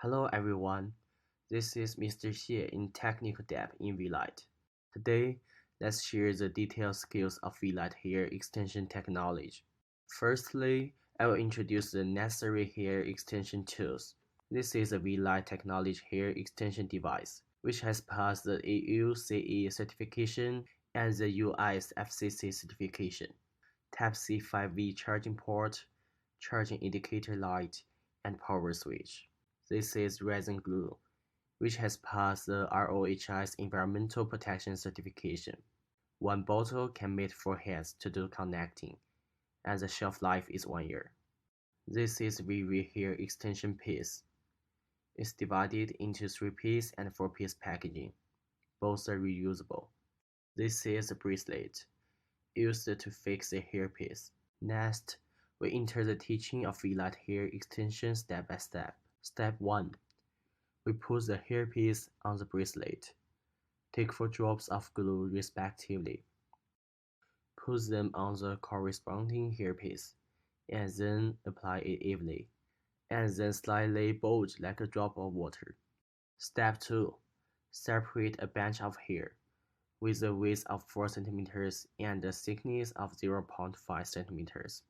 Hello everyone, this is Mr. Xie in Technical Depth in V-Light. Today, let's share the detailed skills of V-Light hair extension technology. Firstly, I will introduce the necessary hair extension tools. This is a V-Light technology hair extension device, which has passed the AUCE certification and the US FCC certification. Type-C 5V charging port, charging indicator light, and power switch. This is resin glue, which has passed the ROHS Environmental Protection Certification. One bottle can meet 4 hands to do connecting, and the shelf life is 1 year. This is VV hair extension piece. It's divided into 3-piece and 4-piece packaging. Both are reusable. This is a bracelet, used to fix a hairpiece. Next, we enter the teaching of V-Light hair extension step by step. Step 1. We put the hairpiece on the bracelet. Take 4 drops of glue respectively. Put them on the corresponding hairpiece, and then apply it evenly, and then slightly bulge like a drop of water. Step 2. Separate a bunch of hair with a width of 4 cm and a thickness of 0.5 cm.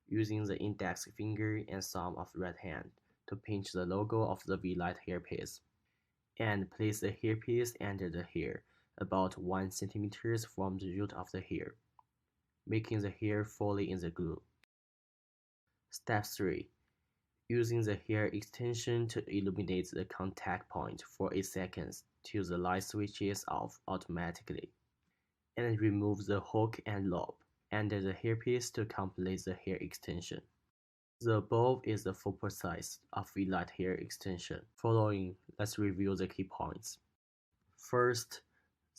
Using the index finger and thumb of right hand to pinch the logo of the V-Light hairpiece, and place the hairpiece under the hair about 1 cm from the root of the hair, making the hair fully in the glue. Step 3. Using the hair extension to illuminate the contact point for 8 seconds till the light switches off automatically, and remove the hook and lobe under the hairpiece to complete the hair extension. The above is the full process of V-Light hair extension. Following, let's review the key points. First,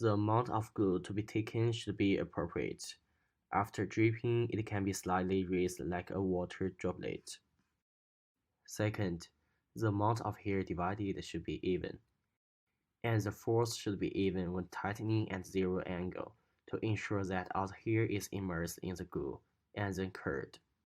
the amount of glue to be taken should be appropriate. After dripping, it can be slightly raised like a water droplet. Second, the amount of hair divided should be even, and the force should be even when tightening at 0 angle to ensure that all the hair is immersed in the glue and then curled.